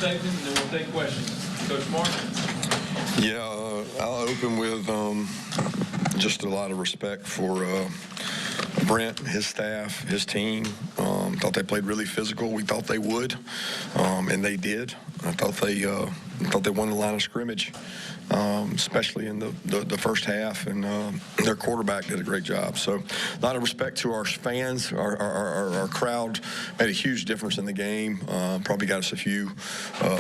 statement, and then we'll take questions. Coach Smart? Yeah, I'll open with just a lot of respect for Brent, his staff, his team. Thought they played really physical. We thought they would, and they did. I thought they won the line of scrimmage, especially in the first half, and their quarterback did a great job. So a lot of respect to our fans. Our crowd made a huge difference in the game. Probably got us a few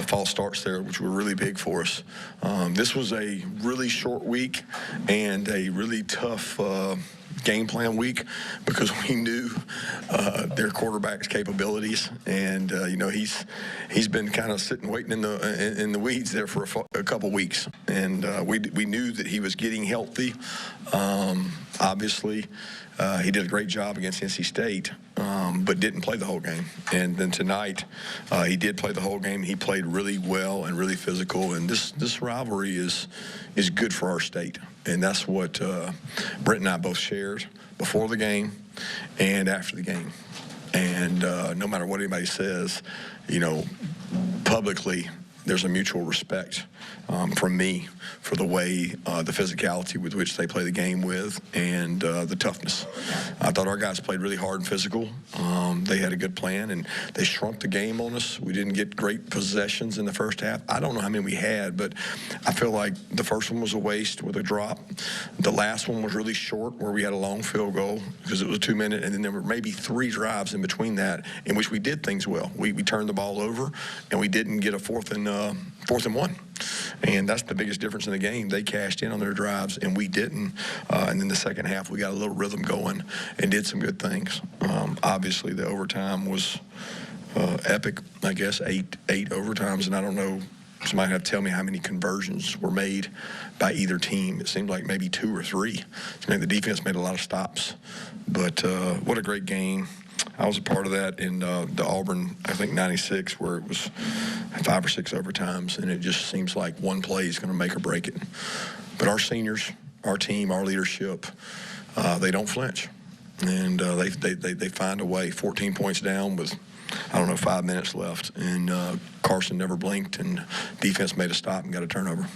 false starts there, which were really big for us. This was a really short week and a really tough game plan week because we knew their quarterback's capabilities, and he's been kind of sitting waiting in the weeds there for a couple weeks, and we knew that he was getting healthy. Obviously, he did a great job against NC State, but didn't play the whole game. And then tonight, he did play the whole game. He played really well and really physical. And this rivalry is good for our state. And that's what Brent and I both shared before the game and after the game. And no matter what anybody says, publicly, there's a mutual respect from me for the way, the physicality with which they play the game with, and the toughness. I thought our guys played really hard and physical. They had a good plan, and they shrunk the game on us. We didn't get great possessions in the first half. I don't know how many we had, but I feel like the first one was a waste with a drop. The last one was really short, where we had a long field goal because it was a 2-minute, and then there were maybe 3 drives in between that in which we did things well. We turned the ball over, and we didn't get a fourth and 1. And that's the biggest difference in the game. They cashed in on their drives, and we didn't. And then the second half, we got a little rhythm going and did some good things. Obviously, the overtime was epic, I guess, eight overtimes. And I don't know, somebody have to tell me how many conversions were made by either team. It seemed like maybe 2 or 3. The defense made a lot of stops. But what a great game. I was a part of that in the Auburn, I think, 96, where it was 5 or 6 overtimes, and it just seems like one play is going to make or break it. But our seniors, our team, our leadership, they don't flinch. And they find a way. 14 points down with, 5 minutes left. And Carson never blinked, and defense made a stop and got a turnover.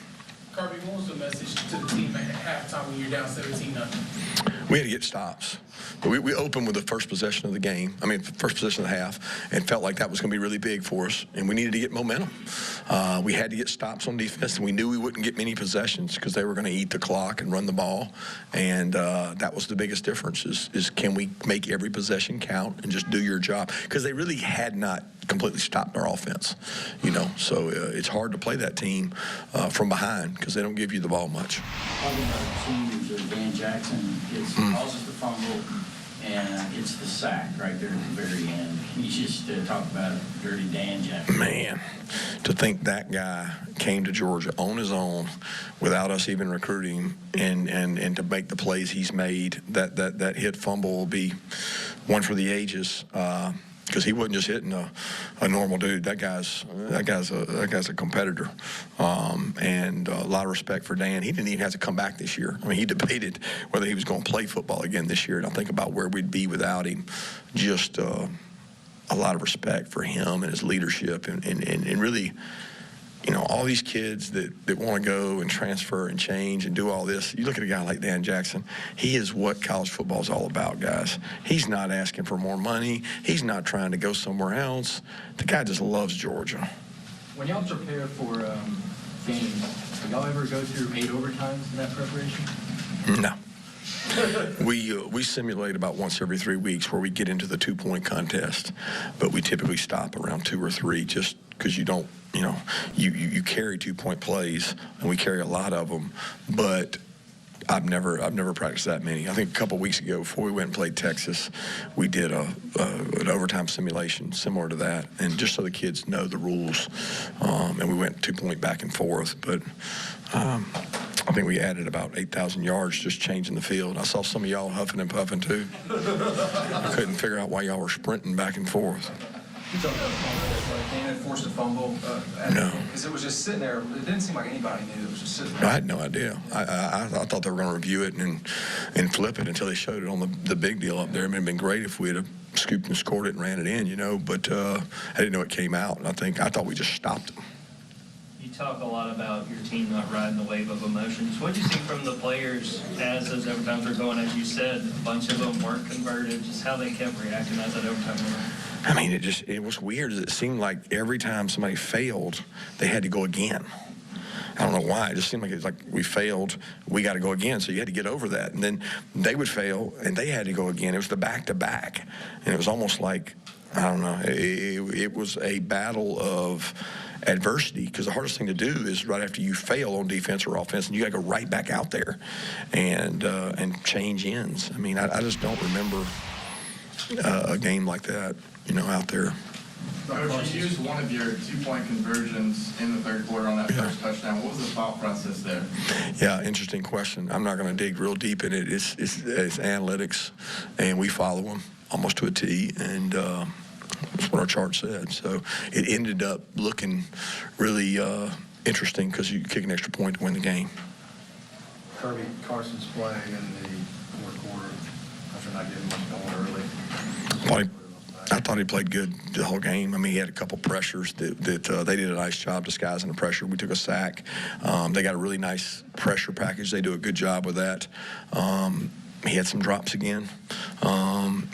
Kirby, what was the message to the team at halftime when you're down 17-0? We had to get stops. We opened with the first possession of the game, first possession of the half, and felt like that was going to be really big for us, and we needed to get momentum. We had to get stops on defense, and we knew we wouldn't get many possessions because they were going to eat the clock and run the ball, and that was the biggest difference is can we make every possession count and just do your job? Because they really had not completely stopped our offense, so it's hard to play that team from behind because they don't give you the ball much. Talking about seniors, Dan Jackson causes the fumble, and it's the sack right there at the very end. You just talk about Dirty Dan Jackson. Man, to think that guy came to Georgia on his own without us even recruiting and to make the plays he's made, that hit fumble will be one for the ages. Because he wasn't just hitting a normal dude. That guy's a competitor, and a lot of respect for Dan. He didn't even have to come back this year. He debated whether he was going to play football again this year. And I think about where we'd be without him. Just a lot of respect for him and his leadership, and really, all these kids that want to go and transfer and change and do all this. You look at a guy like Dan Jackson, he is what college football is all about, guys. He's not asking for more money. He's not trying to go somewhere else. The guy just loves Georgia. When y'all prepare for games, do y'all ever go through 8 overtimes in that preparation? No. We simulate about once every 3 weeks where we get into the 2-point contest, but we typically stop around 2 or 3 just because you don't, you carry 2-point plays, and we carry a lot of them, but I've never practiced that many. I think a couple weeks ago, before we went and played Texas, we did an overtime simulation similar to that, and just so the kids know the rules, and we went 2-point back and forth, but I think we added about 8,000 yards just changing the field. I saw some of y'all huffing and puffing too. I couldn't figure out why y'all were sprinting back and forth. You talked about Dan forced a fumble. No. Because it was just sitting there. It didn't seem like anybody knew. It was just sitting there. I had no idea. I thought they were going to review it and flip it until they showed it on the big deal up there. It would have been great if we had scooped and scored it and ran it in, but I didn't know it came out. And I thought we just stopped them. You talk a lot about your team not riding the wave of emotions. What do you see from the players as those overtimes were going? As you said, a bunch of them weren't converted, just how they kept reacting as that overtime went on. I mean, it was weird. It seemed like every time somebody failed, they had to go again. I don't know why. It just seemed like it's like we failed, we got to go again. So you had to get over that. And then they would fail, and they had to go again. It was the back-to-back. And it was almost like, I don't know, it was a battle of adversity, because the hardest thing to do is right after you fail on defense or offense, and you got to go right back out there and change ends. I mean, I just don't remember a game like that, out there. Coach, you used one of your two-point conversions in the third quarter on that first touchdown. What was the thought process there? Yeah, interesting question. I'm not going to dig real deep in it. It's analytics, and we follow them almost to a T, and that's what our chart said. So it ended up looking really interesting because you kick an extra point to win the game. Kirby, Carson's play in the fourth quarter after not getting much going early. I thought he played good the whole game. I mean, he had a couple pressures that they did a nice job disguising the pressure. We took a sack. They got a really nice pressure package. They do a good job with that. He had some drops again.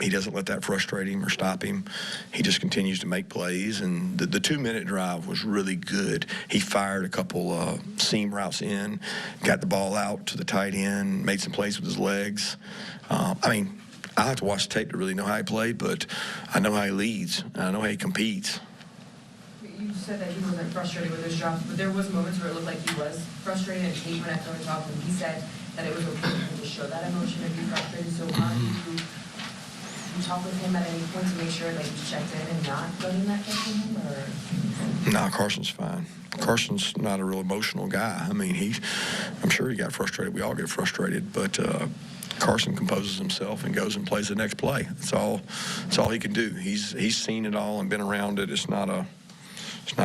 He doesn't let that frustrate him or stop him. He just continues to make plays. And the 2-minute drive was really good. He fired a couple seam routes in, got the ball out to the tight end, made some plays with his legs. I have to watch the tape to really know how he played, but I know how he leads, and I know how he competes. You said that he wasn't frustrated with his drops, but there was moments where it looked like he was frustrated, and Kate, when I told him talk, and he said that it was okay for him to show that emotion and be frustrated. So how do you talk with him at any point to make sure that he's checked in and not letting that get to him? Or? No, Carson's fine. Carson's not a real emotional guy. I mean, I'm sure he got frustrated. We all get frustrated, but Carson composes himself and goes and plays the next play. That's all he can do. He's seen it all and been around it. It's not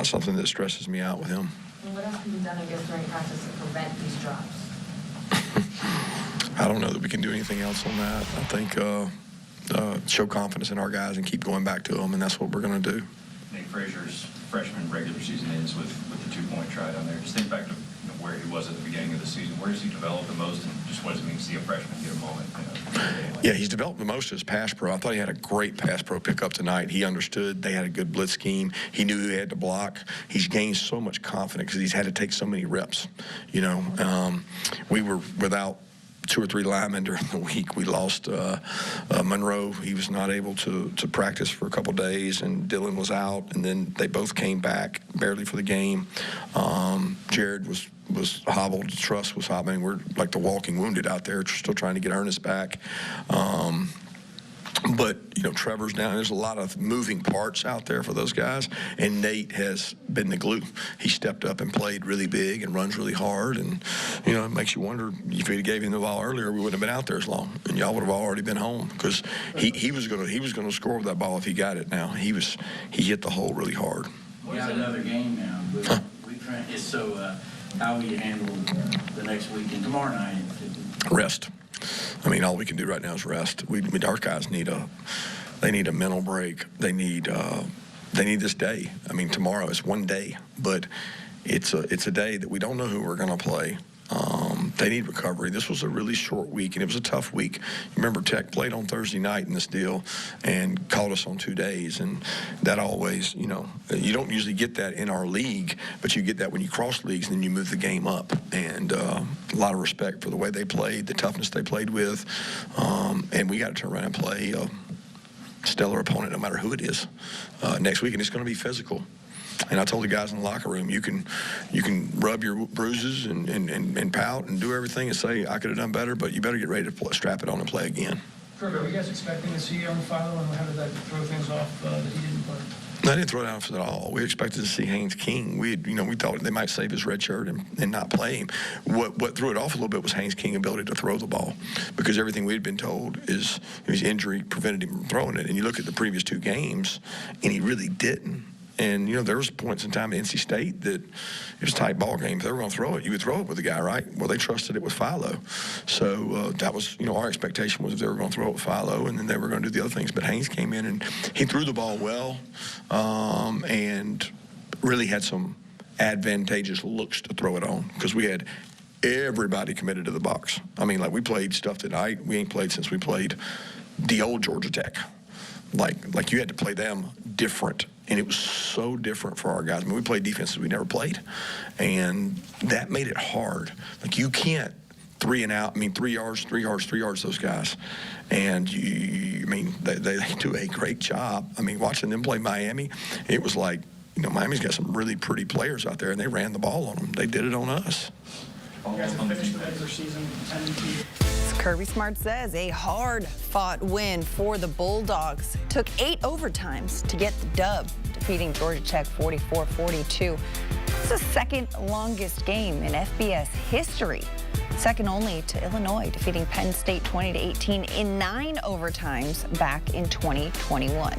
something that stresses me out with him. And what else can be done, I guess, during practice to prevent these drops? I don't know that we can do anything else on that. I think show confidence in our guys and keep going back to them, and that's what we're going to do. Nate Frazier's freshman regular season ends with the 2-point try down there. Just think back to where he was at the beginning of the season. Where does he develop the most, and just what does it mean to see a freshman get a moment? Yeah, he's developed the most as pass pro. I thought he had a great pass pro pickup tonight. He understood they had a good blitz scheme. He knew he had to block. He's gained so much confidence because he's had to take so many reps. We were without 2 or 3 linemen during the week. We lost Monroe. He was not able to practice for a couple days, and Dylan was out, and then they both came back barely for the game. Jared was hobbled. Truss was hobbling. We're like the walking wounded out there, still trying to get Ernest back. But, Trevor's down. There's a lot of moving parts out there for those guys, and Nate has been the glue. He stepped up and played really big and runs really hard, and, it makes you wonder if we'd gave him the ball earlier, we wouldn't have been out there as long, and y'all would have already been home, because he was going to score with that ball if he got it now. He hit the hole really hard. We got another game now. So how will you handle the next week and tomorrow night? Rest. I mean, all we can do right now is rest. Our guys need a mental break. They need this day. I mean, tomorrow is one day, but it's a day that we don't know who we're going to play. They need recovery. This was a really short week, and it was a tough week. You remember Tech played on Thursday night in this deal and called us on 2 days, and that always, you don't usually get that in our league, but you get that when you cross leagues and then you move the game up. And a lot of respect for the way they played, the toughness they played with, and we got to turn around and play a stellar opponent no matter who it is next week, and it's going to be physical. And I told the guys in the locker room, you can rub your bruises and pout and do everything and say, I could have done better, but you better get ready to strap it on and play again. Kirby, are you guys expecting to see you on Philo, and how did that throw things off that he didn't play? I didn't throw it off at all. We expected to see Haynes King. We thought they might save his red shirt and not play him. What threw it off a little bit was Haynes King's ability to throw the ball, because everything we had been told is his injury prevented him from throwing it. And you look at the previous 2 games, and he really didn't. And, there was points in time at NC State that it was a tight ball game. If they were going to throw it, you would throw it with the guy, right? Well, they trusted it with Philo. So that was, our expectation was if they were going to throw it with Philo, and then they were going to do the other things. But Haynes came in, and he threw the ball well and really had some advantageous looks to throw it on because we had everybody committed to the box. I mean, like we played stuff that we ain't played since we played the old Georgia Tech. Like you had to play them different, and it was so different for our guys. I mean, we played defenses we never played, and that made it hard. Like you can't 3 and out. I mean, 3 yards, those guys. And they do a great job. I mean, watching them play Miami, it was like, Miami's got some really pretty players out there, and they ran the ball on them. They did it on us. You guys have finished the regular season 10-2. As Kirby Smart says, a hard-fought win for the Bulldogs. Took 8 overtimes to get the dub, defeating Georgia Tech 44-42. It's the second longest game in FBS history. Second only to Illinois, defeating Penn State 20-18 in 9 overtimes back in 2021.